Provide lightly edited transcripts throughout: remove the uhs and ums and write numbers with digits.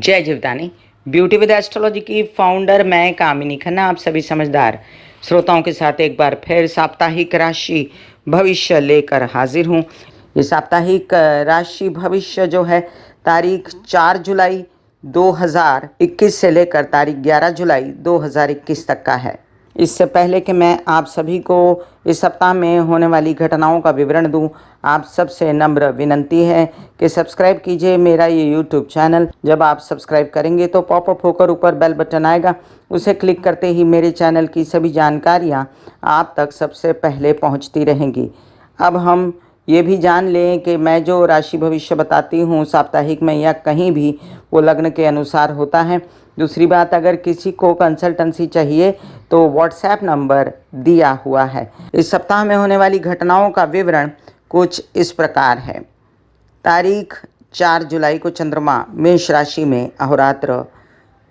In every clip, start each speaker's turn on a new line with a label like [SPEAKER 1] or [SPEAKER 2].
[SPEAKER 1] जय Jivdani. Beauty with astrology की founder मैं कामिनी खन्ना आप सभी समझदार श्रोताओं के साथ एक बार फिर साप्ताहिक राशि भविष्य लेकर हाजिर हूँ। ये साप्ताहिक राशि भविष्य जो है तारीख 4 जुलाई 2021 से लेकर तारीख 11 जुलाई 2021 तक का है। इससे पहले कि मैं आप सभी को इस सप्ताह में होने वाली घटनाओं का विवरण दूं, आप सबसे नम्र विनंती है कि सब्सक्राइब कीजिए मेरा ये यूट्यूब चैनल। जब आप सब्सक्राइब करेंगे तो पॉपअप होकर ऊपर बेल बटन आएगा, उसे क्लिक करते ही मेरे चैनल की सभी जानकारियां आप तक सबसे पहले पहुंचती रहेंगी। अब हम ये भी जान लें कि मैं जो राशि भविष्य बताती हूँ साप्ताहिक में या कहीं भी, वो लग्न के अनुसार होता है। दूसरी बात, अगर किसी को कंसल्टेंसी चाहिए तो व्हाट्सएप नंबर दिया हुआ है। इस सप्ताह में होने वाली घटनाओं का विवरण कुछ इस प्रकार है। तारीख 4 जुलाई को चंद्रमा मेष राशि में अहोरात्र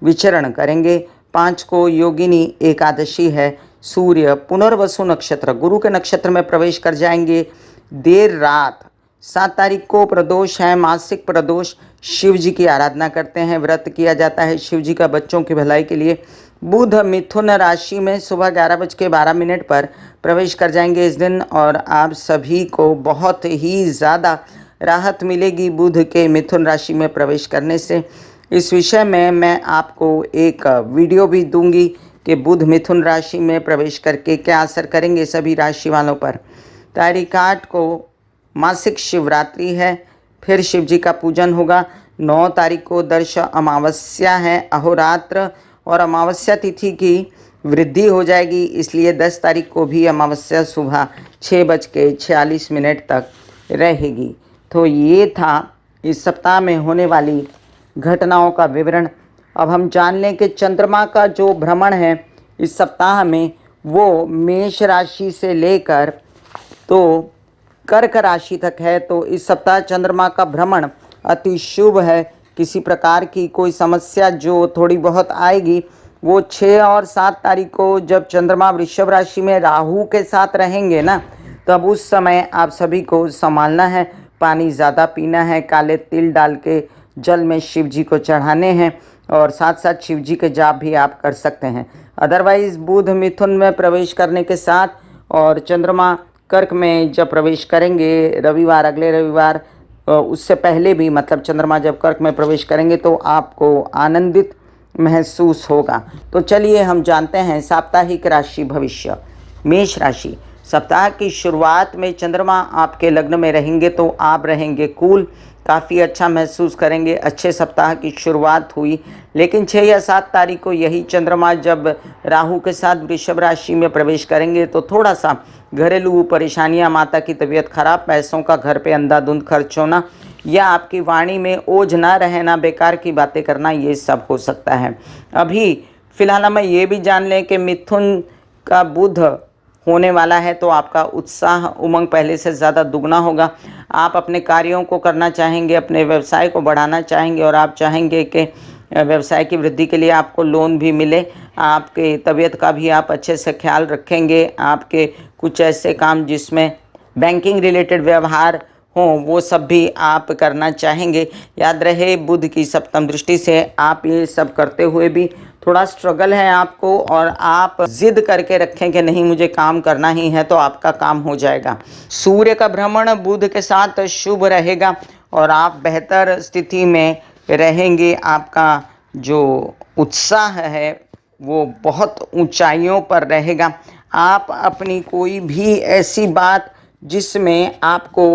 [SPEAKER 1] विचरण करेंगे। 5 को योगिनी एकादशी है। सूर्य पुनर्वसु नक्षत्र गुरु के नक्षत्र में प्रवेश कर जाएंगे देर रात। 7 तारीख को प्रदोष है, मासिक प्रदोष। शिव जी की आराधना करते हैं, व्रत किया जाता है शिव जी का बच्चों की भलाई के लिए। बुध मिथुन राशि में सुबह 11:12 पर प्रवेश कर जाएंगे इस दिन, और आप सभी को बहुत ही ज़्यादा राहत मिलेगी बुध के मिथुन राशि में प्रवेश करने से। इस विषय में मैं आपको एक वीडियो भी दूंगी कि बुध मिथुन राशि में प्रवेश करके क्या असर करेंगे सभी राशि वालों पर। तारीख 8 को मासिक शिवरात्रि है, फिर शिव जी का पूजन होगा। 9 तारीख को दर्श अमावस्या है अहोरात्र, और अमावस्या तिथि की वृद्धि हो जाएगी, इसलिए 10 तारीख को भी अमावस्या सुबह 6:46 तक रहेगी। तो ये था इस सप्ताह में होने वाली घटनाओं का विवरण। अब हम जान लें कि चंद्रमा का जो भ्रमण है इस सप्ताह में, वो मेष राशि से लेकर तो कर्क राशि तक है। तो इस सप्ताह चंद्रमा का भ्रमण अति शुभ है। किसी प्रकार की कोई समस्या जो थोड़ी बहुत आएगी वो 6 और 7 तारीख को जब चंद्रमा वृषभ राशि में राहु के साथ रहेंगे ना, तब उस समय आप सभी को संभालना है। पानी ज़्यादा पीना है, काले तिल डाल के जल में शिव जी को चढ़ाने हैं, और साथ साथ शिव जी के जाप भी आप कर सकते हैं। अदरवाइज बुध मिथुन में प्रवेश करने के साथ और चंद्रमा कर्क में जब प्रवेश करेंगे रविवार, अगले रविवार, उससे पहले भी, मतलब चंद्रमा जब कर्क में प्रवेश करेंगे तो आपको आनंदित महसूस होगा। तो चलिए हम जानते हैं साप्ताहिक राशि भविष्य। मेष राशि, सप्ताह की शुरुआत में चंद्रमा आपके लग्न में रहेंगे तो आप रहेंगे कूल, काफ़ी अच्छा महसूस करेंगे। अच्छे सप्ताह की शुरुआत हुई, लेकिन 6 या 7 तारीख को यही चंद्रमा जब राहु के साथ वृषभ राशि में प्रवेश करेंगे तो थोड़ा सा घरेलू परेशानियां, माता की तबीयत खराब, पैसों का घर पे अंधाधुंध खर्च होना, या आपकी वाणी में ओझ ना रहना, बेकार की बातें करना, ये सब हो सकता है। अभी फिलहाल हम ये भी जान लें कि मिथुन का बुध होने वाला है, तो आपका उत्साह उमंग पहले से ज़्यादा दुगना होगा। आप अपने कार्यों को करना चाहेंगे, अपने व्यवसाय को बढ़ाना चाहेंगे, और आप चाहेंगे कि व्यवसाय की वृद्धि के लिए आपको लोन भी मिले। आपके तबीयत का भी आप अच्छे से ख्याल रखेंगे। आपके कुछ ऐसे काम जिसमें बैंकिंग रिलेटेड व्यवहार हों, वो सब भी आप करना चाहेंगे। याद रहे, बुध की सप्तम दृष्टि से आप ये सब करते हुए भी थोड़ा स्ट्रगल है आपको, और आप जिद करके रखें कि नहीं मुझे काम करना ही है, तो आपका काम हो जाएगा। सूर्य का भ्रमण बुध के साथ शुभ रहेगा और आप बेहतर स्थिति में रहेंगे। आपका जो उत्साह है वो बहुत ऊंचाइयों पर रहेगा। आप अपनी कोई भी ऐसी बात जिसमें आपको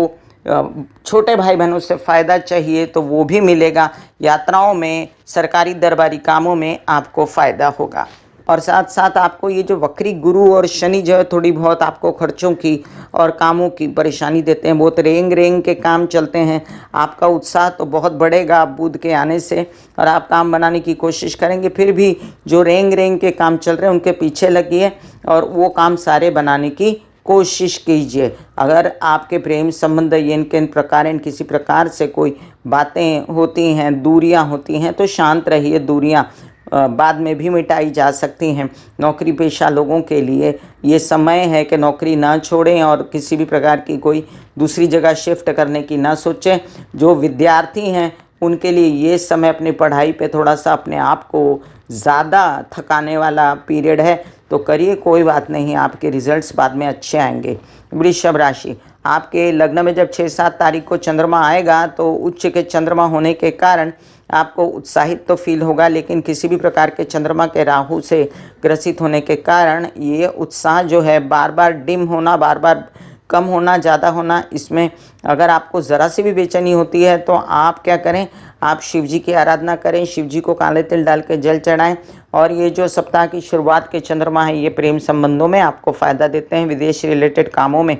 [SPEAKER 1] छोटे भाई बहनों से फ़ायदा चाहिए तो वो भी मिलेगा। यात्राओं में, सरकारी दरबारी कामों में आपको फ़ायदा होगा। और साथ साथ आपको ये जो वक्री गुरु और शनि जो है थोड़ी बहुत आपको खर्चों की और कामों की परेशानी देते हैं, बहुत रेंग रेंग के काम चलते हैं। आपका उत्साह तो बहुत बढ़ेगा बुध के आने से, और आप काम बनाने की कोशिश करेंगे। फिर भी जो रेंग रेंग के काम चल रहे हैं उनके पीछे लगिए और वो काम सारे बनाने की कोशिश कीजिए। अगर आपके प्रेम संबंध इन प्रकार किसी प्रकार से कोई बातें होती हैं, दूरियां होती हैं, तो शांत रहिए। दूरियां बाद में भी मिटाई जा सकती हैं। नौकरी पेशा लोगों के लिए ये समय है कि नौकरी ना छोड़ें और किसी भी प्रकार की कोई दूसरी जगह शिफ्ट करने की ना सोचें। जो विद्यार्थी हैं उनके लिए ये समय अपनी पढ़ाई पे थोड़ा-सा अपने आप को ज़्यादा थकाने वाला पीरियड है, तो करिए, कोई बात नहीं, आपके रिज़ल्ट्स बाद में अच्छे आएँगे। वृषभ राशि, आपके लग्न में जब 6-7 तारीख को चंद्रमा आएगा, तो उच्च के चंद्रमा होने के कारण आपको उत्साहित तो फ़ील होगा, लेकिन किसी भी प्रकार के चंद्रमा के राहु से ग्रसित होने के कारण ये उत्साह जो है बार-बार डिम होना, बार-बार कम होना, ज़्यादा होना, इसमें अगर आपको ज़रा सी भी बेचैनी होती है तो आप क्या करें, आप शिव जी की आराधना करें, शिव जी को काले तिल डाल के जल चढ़ाएँ। और ये जो सप्ताह की शुरुआत के चंद्रमा है, ये प्रेम संबंधों में आपको फ़ायदा देते हैं, विदेश रिलेटेड कामों में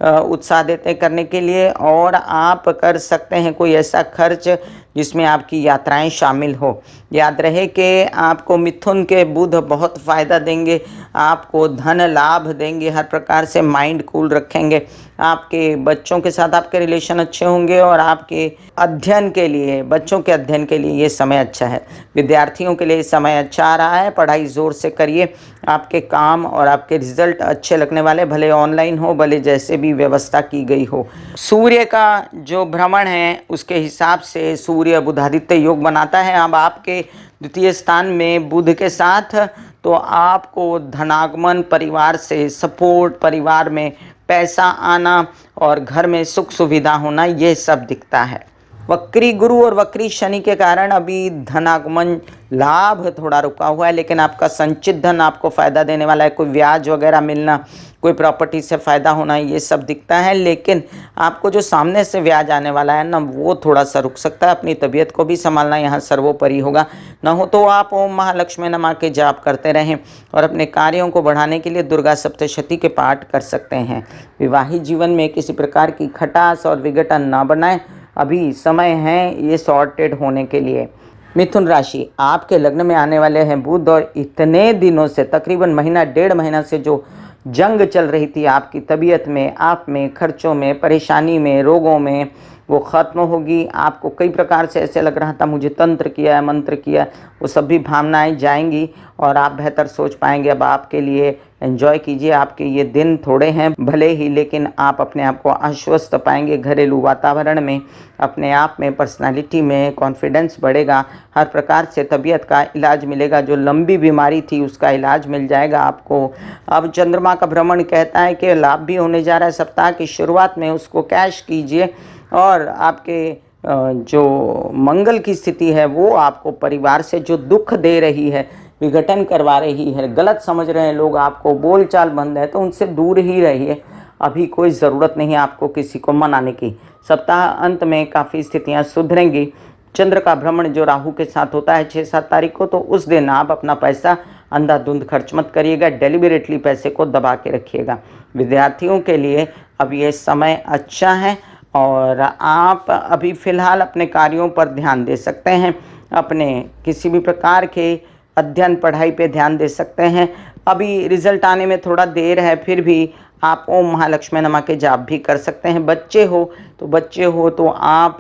[SPEAKER 1] उत्साह देते हैं करने के लिए। और आप कर सकते हैं कोई ऐसा खर्च जिसमें आपकी यात्राएं शामिल हो। याद रहे कि आपको मिथुन के बुध बहुत फ़ायदा देंगे, आपको धन लाभ देंगे, हर प्रकार से माइंड कूल रखेंगे, आपके बच्चों के साथ आपके रिलेशन अच्छे होंगे और आपके अध्ययन के लिए, बच्चों के अध्ययन के लिए ये समय अच्छा है। विद्यार्थियों के लिए समय अच्छा आ रहा है, पढ़ाई ज़ोर से करिए, आपके काम और आपके रिजल्ट अच्छे लगने वाले, भले ऑनलाइन हो, भले जैसे भी व्यवस्था की गई हो। सूर्य का जो भ्रमण है उसके हिसाब से सूर्य बुधादित्य योग बनाता है। अब आपके द्वितीय स्थान में बुध के साथ, तो आपको धनागमन, परिवार से सपोर्ट, परिवार में पैसा आना और घर में सुख सुविधा होना, ये सब दिखता है। वक्री गुरु और वक्री शनि के कारण अभी धनागमन लाभ थोड़ा रुका हुआ है, लेकिन आपका संचित धन आपको फायदा देने वाला है। कोई ब्याज वगैरह मिलना, कोई प्रॉपर्टी से फायदा होना, ये सब दिखता है। लेकिन आपको जो सामने से ब्याज आने वाला है ना, वो थोड़ा सा रुक सकता है। अपनी तबीयत को भी संभालना यहाँ सर्वोपरि होगा। न हो तो आप ओम महालक्ष्मी नमः के जाप करते रहें और अपने कार्यों को बढ़ाने के लिए दुर्गा सप्तशती के पाठ कर सकते हैं। विवाहित जीवन में किसी प्रकार की खटास और विघटन ना बनाएं, अभी समय है ये सॉर्टेड होने के लिए। मिथुन राशि, आपके लग्न में आने वाले हैं बुध, और इतने दिनों से, तकरीबन महीना 1.5 महीना से जो जंग चल रही थी आपकी तबीयत में, आप में, खर्चों में, परेशानी में, रोगों में, वो ख़त्म होगी। आपको कई प्रकार से ऐसे लग रहा था मुझे तंत्र किया है, मंत्र किया है, वो सभी भावनाएं जाएंगी और आप बेहतर सोच पाएंगे। अब आपके लिए एंजॉय कीजिए, आपके ये दिन थोड़े हैं भले ही, लेकिन आप अपने आप को आश्वस्त पाएंगे। घरेलू वातावरण में, अपने आप में, पर्सनालिटी में कॉन्फिडेंस बढ़ेगा। हर प्रकार से तबीयत का इलाज मिलेगा, जो लंबी बीमारी थी उसका इलाज मिल जाएगा आपको। अब चंद्रमा का भ्रमण कहता है कि लाभ भी होने जा रहा है सप्ताह की शुरुआत में, उसको कैश कीजिए। और आपके जो मंगल की स्थिति है वो आपको परिवार से जो दुख दे रही है, विघटन करवा रही है, गलत समझ रहे हैं लोग आपको, बोलचाल बंद है, तो उनसे दूर ही रहिए। अभी कोई ज़रूरत नहीं है आपको किसी को मनाने की। सप्ताह अंत में काफ़ी स्थितियां सुधरेंगी। चंद्र का भ्रमण जो राहु के साथ होता है 6-7 तारीख को, तो उस दिन आप अपना पैसा अंधाधुंध खर्च मत करिएगा, डेलिबरेटली पैसे को दबा के रखिएगा। विद्यार्थियों के लिए अब ये समय अच्छा है और आप अभी फ़िलहाल अपने कार्यों पर ध्यान दे सकते हैं, अपने किसी भी प्रकार के अध्ययन पढ़ाई पे ध्यान दे सकते हैं। अभी रिजल्ट आने में थोड़ा देर है, फिर भी आप ओम महालक्ष्मी नमः के जाप भी कर सकते हैं। बच्चे हो तो आप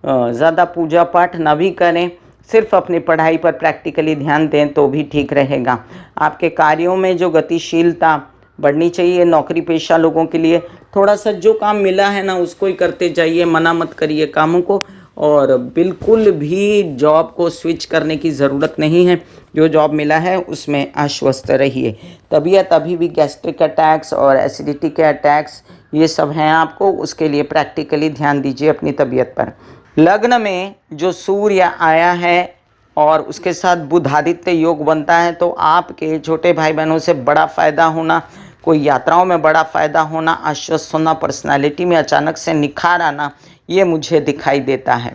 [SPEAKER 1] ज़्यादा पूजा पाठ ना भी करें, सिर्फ अपनी पढ़ाई पर प्रैक्टिकली ध्यान दें तो भी ठीक रहेगा। आपके कार्यों में जो गतिशीलता बढ़नी चाहिए, नौकरी पेशा लोगों के लिए थोड़ा सा जो काम मिला है ना उसको ही करते जाइए, मना मत करिए कामों को। और बिल्कुल भी जॉब को स्विच करने की ज़रूरत नहीं है, जो जॉब मिला है उसमें आश्वस्त रहिए। तबीयत अभी भी गैस्ट्रिक अटैक्स और एसिडिटी के अटैक्स ये सब हैं आपको, उसके लिए प्रैक्टिकली ध्यान दीजिए अपनी तबीयत पर। लग्न में जो सूर्य आया है और उसके साथ बुधादित्य योग बनता है, तो आपके छोटे भाई बहनों से बड़ा फ़ायदा होना, कोई यात्राओं में बड़ा फ़ायदा होना, आश्वस्त होना, पर्सनालिटी में अचानक से निखार आना, ये मुझे दिखाई देता है।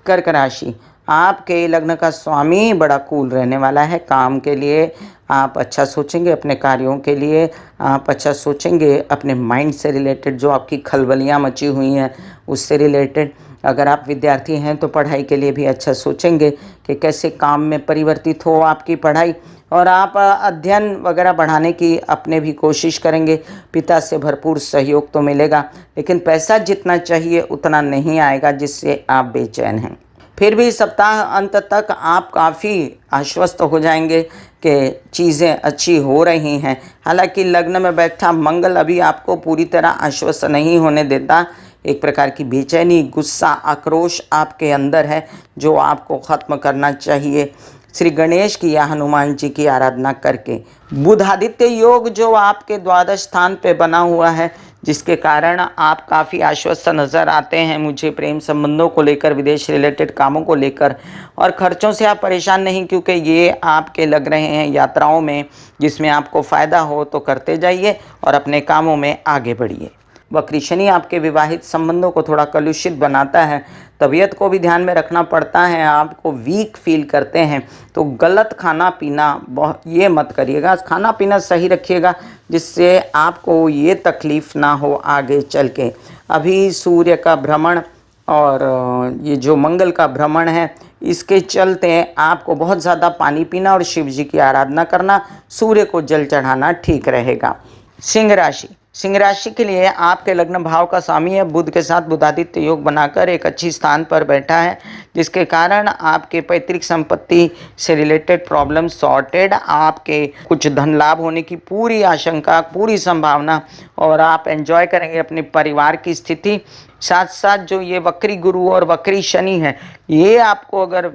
[SPEAKER 1] कर्क राशि, आपके लग्न का स्वामी बड़ा कूल रहने वाला है। काम के लिए आप अच्छा सोचेंगे, अपने कार्यों के लिए आप अच्छा सोचेंगे, अपने माइंड से रिलेटेड जो आपकी खलबलियाँ मची हुई हैं उससे रिलेटेड। अगर आप विद्यार्थी हैं तो पढ़ाई के लिए भी अच्छा सोचेंगे कि कैसे काम में परिवर्तित हो आपकी पढ़ाई, और आप अध्ययन वगैरह बढ़ाने की अपने भी कोशिश करेंगे। पिता से भरपूर सहयोग तो मिलेगा, लेकिन पैसा जितना चाहिए उतना नहीं आएगा, जिससे आप बेचैन हैं। फिर भी सप्ताह अंत तक आप काफ़ी आश्वस्त हो जाएंगे कि चीज़ें अच्छी हो रही हैं। हालांकि लग्न में बैठा मंगल अभी आपको पूरी तरह आश्वस्त नहीं होने देता एक प्रकार की बेचैनी, गुस्सा, आक्रोश आपके अंदर है जो आपको खत्म करना चाहिए श्री गणेश की या हनुमान जी की आराधना करके। बुध आदित्य योग जो आपके द्वादश स्थान पे बना हुआ है, जिसके कारण आप काफ़ी आश्वस्त नज़र आते हैं मुझे प्रेम संबंधों को लेकर, विदेश रिलेटेड कामों को लेकर, और खर्चों से आप परेशान नहीं, क्योंकि ये आपके लग रहे हैं यात्राओं में, जिसमें आपको फ़ायदा हो तो करते जाइए और अपने कामों में आगे बढ़िए। वक्री शनि आपके विवाहित संबंधों को थोड़ा कलुषित बनाता है, तबीयत को भी ध्यान में रखना पड़ता है, आपको वीक फील करते हैं तो गलत खाना पीना ये मत करिएगा, खाना पीना सही रखिएगा जिससे आपको ये तकलीफ़ ना हो आगे चल के। अभी सूर्य का भ्रमण और ये जो मंगल का भ्रमण है, इसके चलते आपको बहुत ज़्यादा पानी पीना और शिव जी की आराधना करना, सूर्य को जल चढ़ाना ठीक रहेगा। सिंह राशि, सिंह राशि के लिए आपके लग्न भाव का स्वामी है बुध के साथ बुधादित्य योग बनाकर एक अच्छी स्थान पर बैठा है, जिसके कारण आपके पैतृक संपत्ति से रिलेटेड प्रॉब्लम सॉर्टेड, आपके कुछ धन लाभ होने की पूरी आशंका, पूरी संभावना, और आप एंजॉय करेंगे अपने परिवार की स्थिति। साथ साथ जो ये वक्री गुरु और वक्री शनि है, ये आपको अगर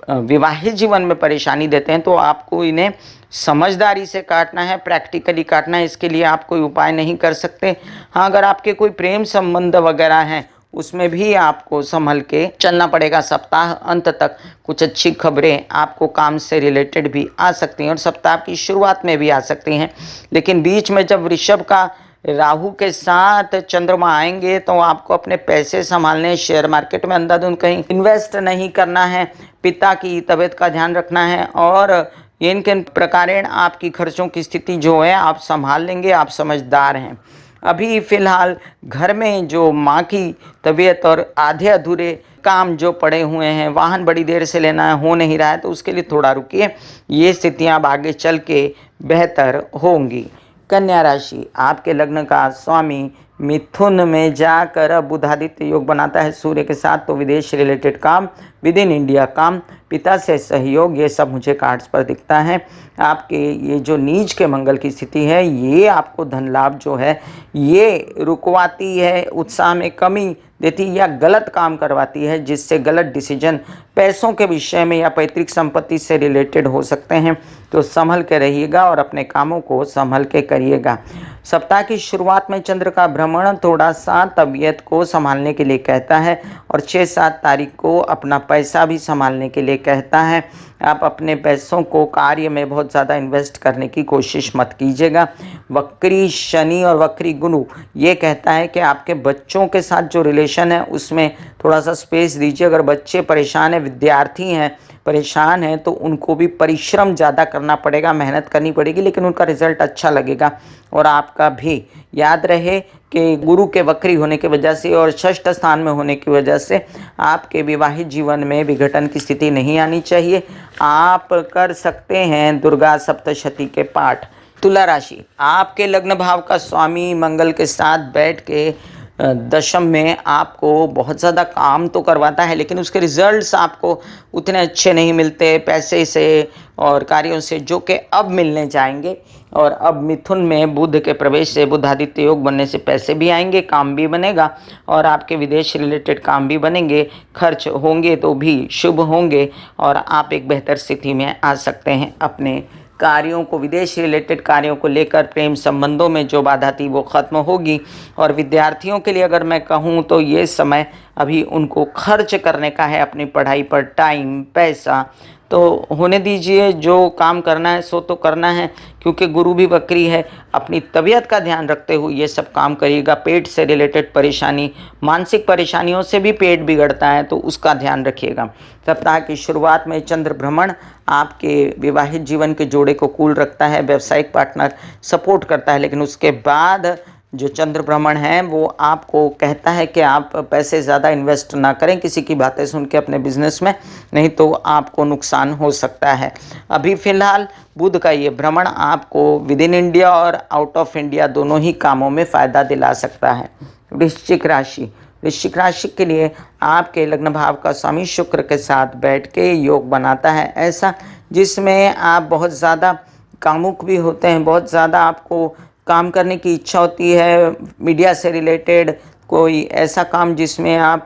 [SPEAKER 1] विवाहित जीवन में परेशानी देते हैं तो आपको इन्हें समझदारी से काटना है, प्रैक्टिकली काटना है। इसके लिए आप कोई उपाय नहीं कर सकते। हाँ, अगर आपके कोई प्रेम संबंध वगैरह हैं उसमें भी आपको संभल के चलना पड़ेगा। सप्ताह अंत तक कुछ अच्छी खबरें आपको काम से रिलेटेड भी आ सकती हैं और सप्ताह की शुरुआत में भी आ सकती हैं, लेकिन बीच में जब वृषभ का राहु के साथ चंद्रमा आएंगे तो आपको अपने पैसे संभालने, शेयर मार्केट में अंधाधुंध कहीं इन्वेस्ट नहीं करना है, पिता की तबीयत का ध्यान रखना है, और इन किन प्रकारेण आपकी खर्चों की स्थिति जो है आप संभाल लेंगे, आप समझदार हैं। अभी फिलहाल घर में जो माँ की तबीयत और आधे अधूरे काम जो पड़े हुए हैं, वाहन बड़ी देर से लेना है, हो नहीं रहा है, तो उसके लिए थोड़ा रुकिए, ये स्थितियाँ अब आगे चल के बेहतर होंगी। कन्या राशि, आपके लग्न का स्वामी मिथुन में जाकर अब बुधादित्य योग बनाता है सूर्य के साथ, तो विदेश रिलेटेड काम, विद इन इंडिया काम, पिता से सहयोग, ये सब मुझे कार्ड्स पर दिखता है। आपके ये जो नीच के मंगल की स्थिति है, ये आपको धन लाभ जो है ये रुकवाती है, उत्साह में कमी देती या गलत काम करवाती है, जिससे गलत डिसीजन पैसों के विषय में या पैतृक संपत्ति से रिलेटेड हो सकते हैं, तो संभल के रहिएगा और अपने कामों को संभल के करिएगा। सप्ताह की शुरुआत में चंद्र का भ्रमण थोड़ा सा तबीयत को संभालने के लिए कहता है और 6-7 तारीख को अपना पैसा भी संभालने के लिए कहता है। आप अपने पैसों को कार्य में बहुत ज़्यादा इन्वेस्ट करने की कोशिश मत कीजिएगा। वक्री शनि और वक्री गुरु ये कहता है कि आपके बच्चों के साथ जो रिलेशन है उसमें थोड़ा सा स्पेस दीजिए। अगर बच्चे परेशान हैं, विद्यार्थी हैं परेशान हैं, तो उनको भी परिश्रम ज़्यादा करना पड़ेगा, मेहनत करनी पड़ेगी, लेकिन उनका रिजल्ट अच्छा लगेगा। और आपका भी याद रहे कि गुरु के वक्री होने की वजह से और षष्ठ स्थान में होने की वजह से आपके विवाहित जीवन में विघटन की स्थिति नहीं आनी चाहिए। आप कर सकते हैं दुर्गा सप्तशती के पाठ। तुला राशि, आपके लग्न भाव का स्वामी मंगल के साथ बैठ के दशम में आपको बहुत ज़्यादा काम तो करवाता है, लेकिन उसके रिजल्ट्स आपको उतने अच्छे नहीं मिलते पैसे से और कार्यों से, जो कि अब मिलने जाएंगे। और अब मिथुन में बुध के प्रवेश से, बुधादित्य योग बनने से पैसे भी आएंगे, काम भी बनेगा और आपके विदेश रिलेटेड काम भी बनेंगे, खर्च होंगे तो भी शुभ होंगे और आप एक बेहतर स्थिति में आ सकते हैं। अपने कार्यों को, विदेश रिलेटेड कार्यों को लेकर प्रेम संबंधों में जो बाधा थी वो खत्म होगी। और विद्यार्थियों के लिए अगर मैं कहूँ तो ये समय अभी उनको खर्च करने का है अपनी पढ़ाई पर, टाइम, पैसा, तो होने दीजिए, जो काम करना है सो तो करना है, क्योंकि गुरु भी वक्री है। अपनी तबीयत का ध्यान रखते हुए ये सब काम करिएगा। पेट से रिलेटेड परेशानी, मानसिक परेशानियों से भी पेट बिगड़ता है, तो उसका ध्यान रखिएगा। सप्ताह की शुरुआत में चंद्र भ्रमण आपके विवाहित जीवन के जोड़े को कूल रखता है, व्यावसायिक पार्टनर सपोर्ट करता है, लेकिन उसके बाद जो चंद्र भ्रमण है वो आपको कहता है कि आप पैसे ज़्यादा इन्वेस्ट ना करें किसी की बातें सुन के अपने बिजनेस में, नहीं तो आपको नुकसान हो सकता है। अभी फ़िलहाल बुध का ये भ्रमण आपको विद इन इंडिया और आउट ऑफ इंडिया दोनों ही कामों में फ़ायदा दिला सकता है। वृश्चिक राशि, वृश्चिक राशि के लिए आपके लग्न भाव का स्वामी शुक्र के साथ बैठ के योग बनाता है ऐसा, जिसमें आप बहुत ज़्यादा कामुक भी होते हैं, बहुत ज़्यादा आपको काम करने की इच्छा होती है, मीडिया से रिलेटेड कोई ऐसा काम जिसमें आप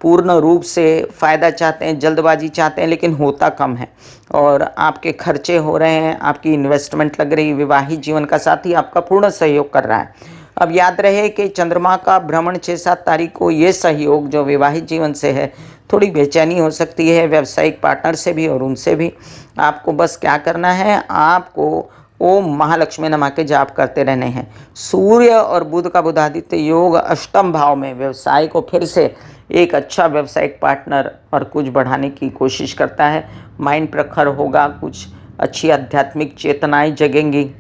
[SPEAKER 1] पूर्ण रूप से फ़ायदा चाहते हैं, जल्दबाजी चाहते हैं, लेकिन होता कम है और आपके खर्चे हो रहे हैं, आपकी इन्वेस्टमेंट लग रही है, विवाहित जीवन का साथी आपका पूर्ण सहयोग कर रहा है। अब याद रहे कि चंद्रमा का भ्रमण 6-7 तारीख को ये सहयोग जो विवाहित जीवन से है, थोड़ी बेचैनी हो सकती है व्यावसायिक पार्टनर से भी और उनसे भी। आपको बस क्या करना है, आपको ओम महालक्ष्मी नमः के जाप करते रहने हैं। सूर्य और बुध का बुधादित्य योग अष्टम भाव में व्यवसाय को फिर से एक अच्छा व्यावसायिक पार्टनर और कुछ बढ़ाने की कोशिश करता है। माइंड प्रखर होगा, कुछ अच्छी आध्यात्मिक चेतनाएं जगेंगी।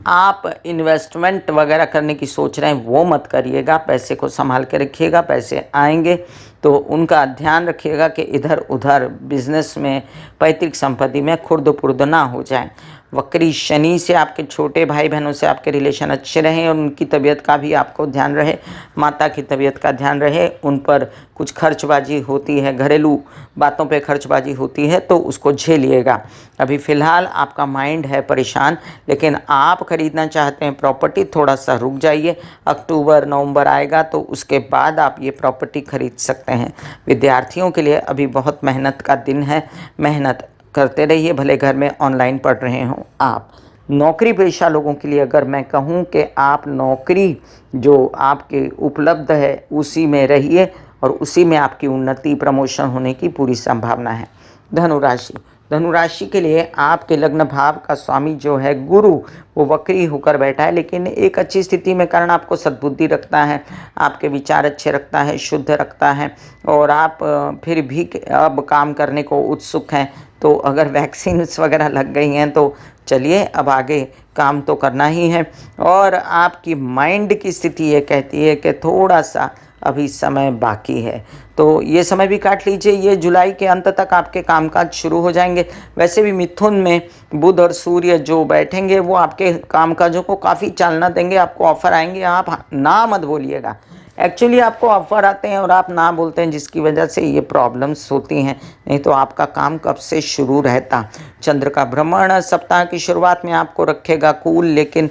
[SPEAKER 1] आप इन्वेस्टमेंट वगैरह करने की सोच रहे हैं वो मत करिएगा, पैसे को संभाल के रखिएगा। पैसे आएंगे तो उनका ध्यान रखिएगा कि इधर उधर बिजनेस में, पैतृक संपत्ति में खुर्द पुर्द ना हो जाए। वक्री शनि से आपके छोटे भाई बहनों से आपके रिलेशन अच्छे रहें और उनकी तबीयत का भी आपको ध्यान रहे, माता की तबीयत का ध्यान रहे। उन पर कुछ खर्चबाजी होती है, घरेलू बातों पे खर्चबाजी होती है तो उसको झेलिएगा। अभी फ़िलहाल आपका माइंड है परेशान, लेकिन आप खरीदना चाहते हैं प्रॉपर्टी, थोड़ा सा रुक जाइए। अक्टूबर नवंबर आएगा तो उसके बाद आप ये प्रॉपर्टी खरीद सकते हैं। विद्यार्थियों के लिए अभी बहुत मेहनत का दिन है, मेहनत करते रहिए, भले घर में ऑनलाइन पढ़ रहे हों आप। नौकरी पेशा लोगों के लिए अगर मैं कहूं कि आप नौकरी जो आपके उपलब्ध है उसी में रहिए और उसी में आपकी उन्नति, प्रमोशन होने की पूरी संभावना है। धनुराशि, धनुराशि के लिए आपके लग्न भाव का स्वामी जो है गुरु, वो वक्री होकर बैठा है, लेकिन एक अच्छी स्थिति में कारण आपको सद्बुद्धि रखता है, आपके विचार अच्छे रखता है, शुद्ध रखता है और आप फिर भी अब काम करने को उत्सुक हैं। तो अगर वैक्सीन्स वगैरह लग गई हैं तो चलिए अब आगे काम तो करना ही है। और आपकी माइंड की स्थिति ये कहती है कि थोड़ा सा अभी समय बाकी है, तो ये समय भी काट लीजिए। ये जुलाई के अंत तक आपके कामकाज शुरू हो जाएंगे। वैसे भी मिथुन में बुध और सूर्य जो बैठेंगे वो आपके कामकाजों को काफ़ी चालना देंगे, आपको ऑफर आएंगे, आप ना मत बोलिएगा। एक्चुअली आपको ऑफर आते हैं और आप ना बोलते हैं, जिसकी वजह से ये प्रॉब्लम्स होती हैं, नहीं तो आपका काम कब से शुरू रहता। चंद्र का भ्रमण सप्ताह की शुरुआत में आपको रखेगा कूल, लेकिन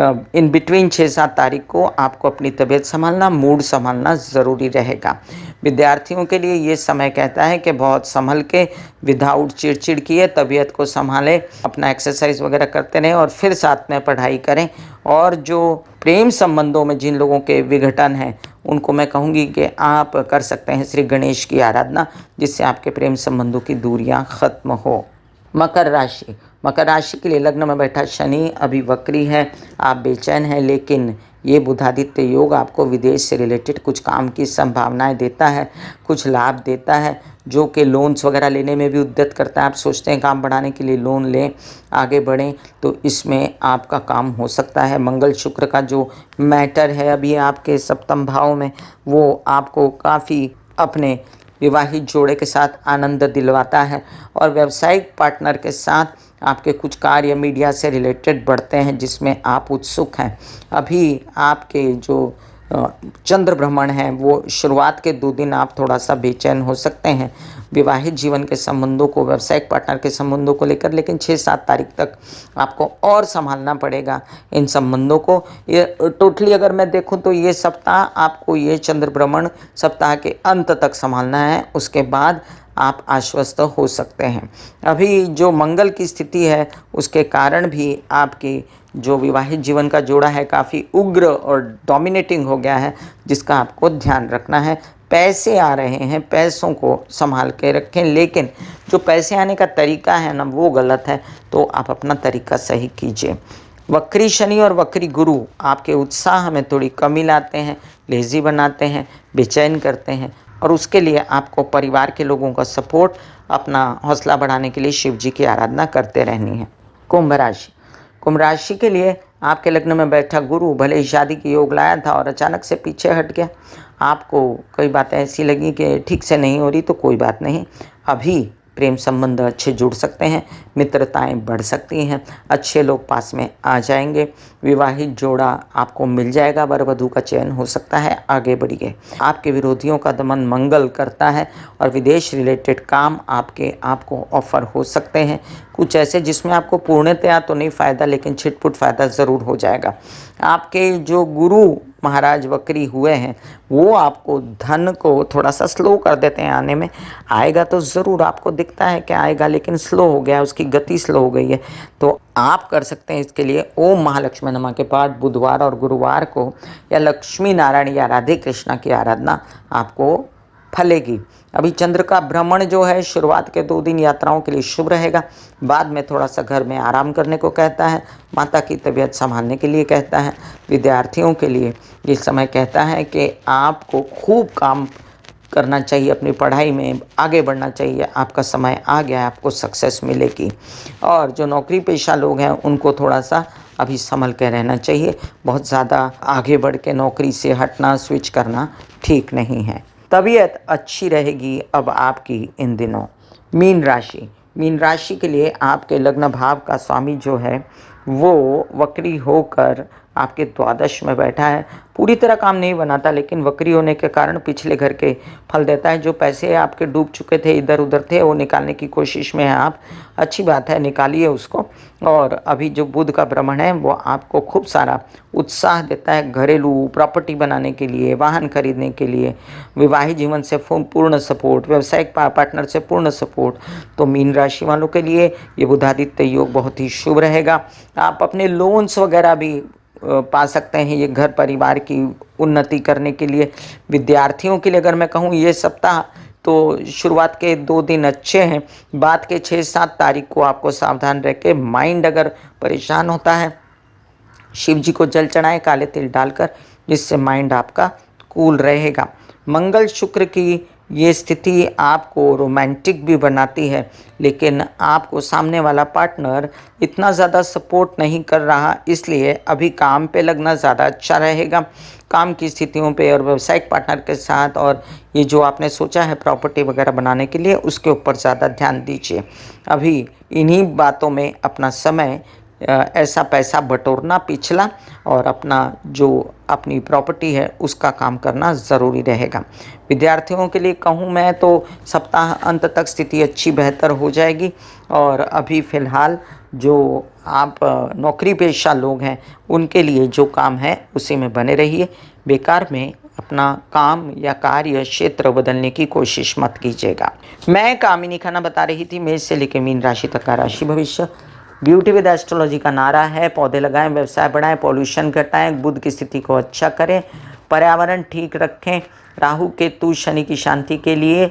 [SPEAKER 1] इन बिटवीन 6-7 तारीख को आपको अपनी तबीयत संभालना, मूड संभालना ज़रूरी रहेगा। विद्यार्थियों के लिए ये समय कहता है कि बहुत संभल के, विदाउट चिड़चिड़ किए तबीयत को संभालें, अपना एक्सरसाइज वगैरह करते रहें और फिर साथ में पढ़ाई करें। और जो प्रेम संबंधों में जिन लोगों के विघटन हैं उनको मैं कहूँगी कि आप कर सकते हैं श्री गणेश की आराधना, जिससे आपके प्रेम संबंधों की दूरियां खत्म हो। मकर राशि, मकर राशि के लिए लग्न में बैठा शनि अभी वक्री है, आप बेचैन हैं, लेकिन ये बुधादित्य योग आपको विदेश से रिलेटेड कुछ काम की संभावनाएं देता है, कुछ लाभ देता है, जो कि लोन्स वगैरह लेने में भी उद्यत करता है। आप सोचते हैं काम बढ़ाने के लिए लोन लें, आगे बढ़ें, तो इसमें आपका काम हो सकता है। मंगल शुक्र का जो मैटर है अभी आपके सप्तम भाव में, वो आपको काफ़ी अपने विवाहित जोड़े के साथ आनंद दिलवाता है और व्यावसायिक पार्टनर के साथ आपके कुछ कार्य मीडिया से रिलेटेड बढ़ते हैं जिसमें आप उत्सुक हैं। अभी आपके जो चंद्र भ्रमण है वो शुरुआत के 2 दिन आप थोड़ा सा बेचैन हो सकते हैं विवाहित जीवन के संबंधों को, व्यावसायिक पार्टनर के संबंधों को लेकर, लेकिन 6-7 तारीख तक आपको और संभालना पड़ेगा इन संबंधों को। ये टोटली अगर मैं देखूं तो ये सप्ताह आपको ये चंद्र भ्रमण सप्ताह के अंत तक संभालना है, उसके बाद आप आश्वस्त हो सकते हैं। अभी जो मंगल की स्थिति है उसके कारण भी आपकी जो विवाहित जीवन का जोड़ा है काफ़ी उग्र और डोमिनेटिंग हो गया है, जिसका आपको ध्यान रखना है। पैसे आ रहे हैं, पैसों को संभाल के रखें, लेकिन जो पैसे आने का तरीका है ना वो गलत है, तो आप अपना तरीका सही कीजिए। वक्री शनि और वक्री गुरु आपके उत्साह में थोड़ी कमी लाते हैं, लेजी बनाते हैं, बेचैन करते हैं और उसके लिए आपको परिवार के लोगों का सपोर्ट, अपना हौसला बढ़ाने के लिए शिव जी की आराधना करते रहनी है। कुंभ राशि, कुंभ राशि के लिए आपके लग्न में बैठा गुरु भले ही शादी की योग लाया था और अचानक से पीछे हट गया। आपको कई बातें ऐसी लगी कि ठीक से नहीं हो रही, तो कोई बात नहीं, अभी प्रेम संबंध अच्छे जुड़ सकते हैं, मित्रताएं बढ़ सकती हैं, अच्छे लोग पास में आ जाएंगे। विवाहित जोड़ा आपको मिल जाएगा, वर वधू का चयन हो सकता है, आगे बढ़िए। आपके विरोधियों का दमन मंगल करता है और विदेश रिलेटेड काम आपको ऑफर हो सकते हैं, कुछ ऐसे जिसमें आपको पूर्णतया तो नहीं फ़ायदा लेकिन छिटपुट फ़ायदा ज़रूर हो जाएगा। आपके जो गुरु महाराज वक्री हुए हैं वो आपको धन को थोड़ा सा स्लो कर देते हैं आने में। आएगा तो ज़रूर, आपको दिखता है कि आएगा लेकिन स्लो हो गया, उसकी गति स्लो हो गई है। तो आप कर सकते हैं इसके लिए ओम महालक्ष्मी नमः के पाठ बुधवार और गुरुवार को, या लक्ष्मी नारायण या राधे कृष्णा की आराधना आपको फलेगी। अभी चंद्र का भ्रमण जो है शुरुआत के 2 दिन यात्राओं के लिए शुभ रहेगा, बाद में थोड़ा सा घर में आराम करने को कहता है, माता की तबीयत संभालने के लिए कहता है। विद्यार्थियों के लिए इस समय कहता है कि आपको खूब काम करना चाहिए, अपनी पढ़ाई में आगे बढ़ना चाहिए, आपका समय आ गया है, आपको सक्सेस मिलेगी। और जो नौकरी पेशा लोग हैं उनको थोड़ा सा अभी संभल के रहना चाहिए, बहुत ज़्यादा आगे बढ़ के नौकरी से हटना स्विच करना ठीक नहीं है। तबीयत अच्छी रहेगी अब आपकी इन दिनों। मीन राशि के लिए आपके लग्न भाव का स्वामी जो है वो वक्री होकर आपके द्वादश में बैठा है। पूरी तरह काम नहीं बनाता लेकिन वक्री होने के कारण पिछले घर के फल देता है। जो पैसे आपके डूब चुके थे, इधर उधर थे, वो निकालने की कोशिश में हैं आप, अच्छी बात है, निकालिए उसको। और अभी जो बुध का भ्रमण है वो आपको खूब सारा उत्साह देता है घरेलू प्रॉपर्टी बनाने के लिए, वाहन खरीदने के लिए, विवाहित जीवन से पूर्ण सपोर्ट, व्यावसायिक पार्टनर से पूर्ण सपोर्ट। तो मीन राशि वालों के लिए ये बुधादित्य योग बहुत ही शुभ रहेगा। आप अपने लोन्स वगैरह भी पा सकते हैं ये घर परिवार की उन्नति करने के लिए। विद्यार्थियों के लिए अगर मैं कहूँ ये सप्ताह तो शुरुआत के 2 दिन अच्छे हैं, बाद के 6-7 तारीख को आपको सावधान रह के, माइंड अगर परेशान होता है शिव जी को जल चढ़ाएं काले तिल डालकर, जिससे माइंड आपका कूल रहेगा। मंगल शुक्र की ये स्थिति आपको रोमांटिक भी बनाती है लेकिन आपको सामने वाला पार्टनर इतना ज़्यादा सपोर्ट नहीं कर रहा, इसलिए अभी काम पे लगना ज़्यादा अच्छा रहेगा। काम की स्थितियों पे और व्यावसायिक पार्टनर के साथ, और ये जो आपने सोचा है प्रॉपर्टी वगैरह बनाने के लिए उसके ऊपर ज़्यादा ध्यान दीजिए। अभी इन्हीं बातों में अपना समय ऐसा पैसा बटोरना पिछला और अपनी प्रॉपर्टी है उसका काम करना ज़रूरी रहेगा। विद्यार्थियों के लिए कहूँ मैं तो सप्ताह अंत तक स्थिति अच्छी बेहतर हो जाएगी। और अभी फ़िलहाल जो आप नौकरी पेशा लोग हैं उनके लिए जो काम है उसी में बने रहिए, बेकार में अपना काम या कार्य क्षेत्र बदलने की कोशिश मत कीजिएगा। मैं कामिनी खन्ना बता रही थी मेष से लेकर मीन राशि तक का राशि भविष्य। ब्यूटी विद एस्ट्रोलॉजी का नारा है पौधे लगाएं, व्यवसाय बढ़ाएं, पॉल्यूशन घटाएं, बुध की स्थिति को अच्छा करें, पर्यावरण ठीक रखें, राहु केतु शनि की शांति के लिए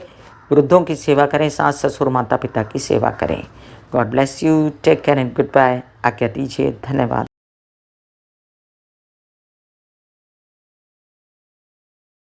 [SPEAKER 1] वृद्धों की सेवा करें, सास ससुर माता पिता की सेवा करें। God bless you, take care and goodbye. आज्ञा दीजिए, धन्यवाद।